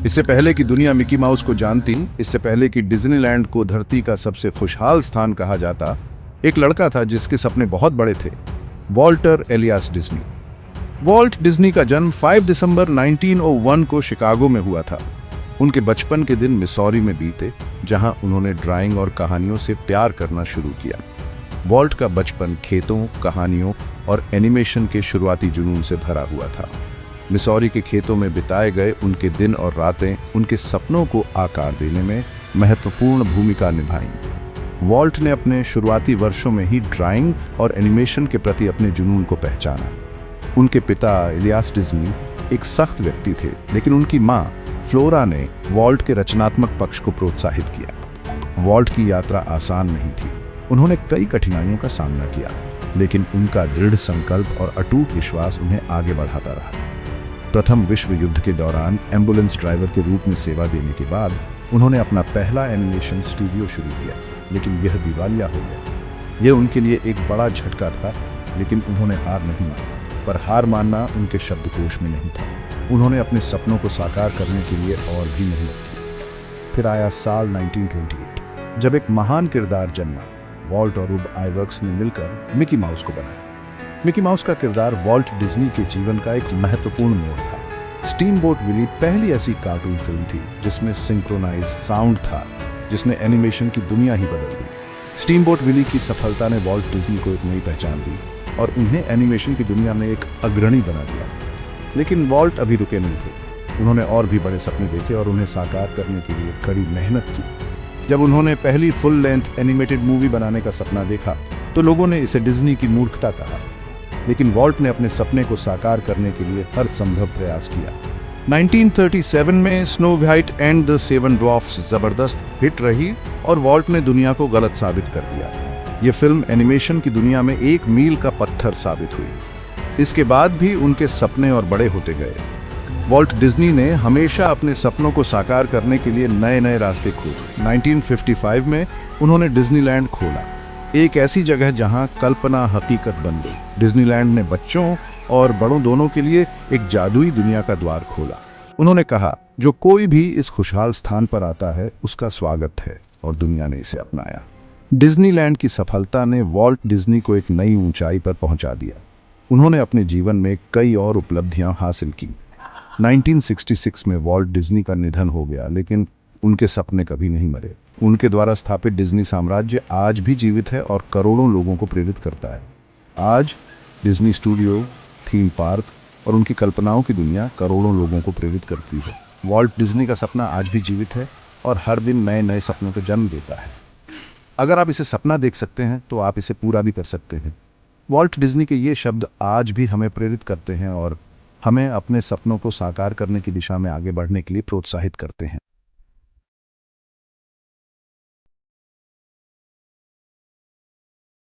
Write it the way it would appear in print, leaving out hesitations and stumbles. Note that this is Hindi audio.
इससे पहले कि दुनिया मिकी माउस को जानती, इससे पहले कि डिज्नीलैंड को धरती का सबसे खुशहाल स्थान कहा जाता, एक लड़का था जिसके सपने बहुत बड़े थे, Walter Elias Disney. Walt Disney का जन्म 5 दिसंबर 1901 को शिकागो में हुआ था। उनके बचपन के दिन मिसौरी में बीते, जहां उन्होंने ड्राइंग और कहानियों से प्यार करना शुरू किया। वॉल्ट का बचपन खेतों, कहानियों और एनिमेशन के शुरुआती जुनून से भरा हुआ था। मिसौरी के खेतों में बिताए गए उनके दिन और रातें उनके सपनों को आकार देने में महत्वपूर्ण भूमिका निभाई। वॉल्ट ने अपने शुरुआती वर्षों में ही ड्राइंग और एनिमेशन के प्रति अपने जुनून को पहचाना। उनके पिता एलियास डिज्नी एक सख्त व्यक्ति थे, लेकिन उनकी मां फ्लोरा ने वॉल्ट के रचनात्मक पक्ष को प्रोत्साहित किया। वॉल्ट की यात्रा आसान नहीं थी। उन्होंने कई कठिनाइयों का सामना किया, लेकिन उनका दृढ़ संकल्प और अटूट विश्वास उन्हें आगे बढ़ाता रहा। प्रथम विश्व युद्ध के दौरान एम्बुलेंस ड्राइवर के रूप में सेवा देने के बाद उन्होंने अपना पहला एनिमेशन स्टूडियो शुरू किया, लेकिन यह दिवालिया हो गया। यह उनके लिए एक बड़ा झटका था, लेकिन उन्होंने हार नहीं मानी। पर हार मानना उनके शब्दकोश में नहीं था। उन्होंने अपने सपनों को साकार करने के लिए और भी मेहनत की। फिर आया साल 1928, जब एक महान किरदार जन्मा। वॉल्ट और उब आइवर्क्स ने मिलकर मिकी माउस को बनाया। मिकी माउस का किरदार वॉल्ट डिज्नी के जीवन का एक महत्वपूर्ण मोड़ था। स्टीमबोट विली पहली ऐसी कार्टून फिल्म थी जिसमें सिंक्रोनाइज साउंड था, जिसने एनिमेशन की दुनिया ही बदल दी। स्टीमबोट विली की सफलता ने वॉल्ट डिज्नी को एक नई पहचान दी और उन्हें एनिमेशन की दुनिया में एक अग्रणी बना दिया। लेकिन वॉल्ट अभी रुके नहीं थे। उन्होंने और भी बड़े सपने देखे और उन्हें साकार करने के लिए कड़ी मेहनत की। जब उन्होंने पहली फुल लेंथ एनिमेटेड मूवी बनाने का सपना देखा तो लोगों ने इसे डिज्नी की मूर्खता कहा, लेकिन वॉल्ट ने अपने सपने को साकार करने के लिए हर संभव प्रयास किया। 1937 में snow white and the seven dwarfs जबरदस्त हिट रही और वॉल्ट ने दुनिया को गलत साबित कर दिया। यह फिल्म एनिमेशन की दुनिया में एक मील का पत्थर साबित हुई। इसके बाद भी उनके सपने और बड़े होते गए। वॉल्ट डिज्नी ने हमेशा अपने सपनों को साकार करने के लिए नए नए रास्ते खोजे। 1955 में उन्होंने डिज्नीलैंड खोला, एक ऐसी जगह जहां कल्पना हकीकत बन गई। डिज्नीलैंड ने बच्चों और बड़ों दोनों के लिए एक जादुई दुनिया का द्वार खोला। उन्होंने कहा, जो कोई भी इस खुशहाल स्थान पर आता है उसका स्वागत है, और दुनिया ने इसे अपनाया। डिज्नीलैंड की सफलता ने वॉल्ट डिज्नी को एक नई ऊंचाई पर पहुंचा दिया। उन्होंने अपने जीवन में कई और उपलब्धियां हासिल की। 1966 में वॉल्ट डिज्नी का निधन हो गया, लेकिन उनके सपने कभी नहीं मरे। उनके द्वारा स्थापित डिज्नी साम्राज्य आज भी जीवित है और करोड़ों लोगों को प्रेरित करता है। आज डिज्नी स्टूडियो, थीम पार्क और उनकी कल्पनाओं की दुनिया करोड़ों लोगों को प्रेरित करती है। वॉल्ट डिज्नी का सपना आज भी जीवित है और हर दिन नए नए सपनों को जन्म देता है। अगर आप इसे सपना देख सकते हैं तो आप इसे पूरा भी कर सकते हैं। वॉल्ट डिज्नी के ये शब्द आज भी हमें प्रेरित करते हैं और हमें अपने सपनों को साकार करने की दिशा में आगे बढ़ने के लिए प्रोत्साहित करते हैं।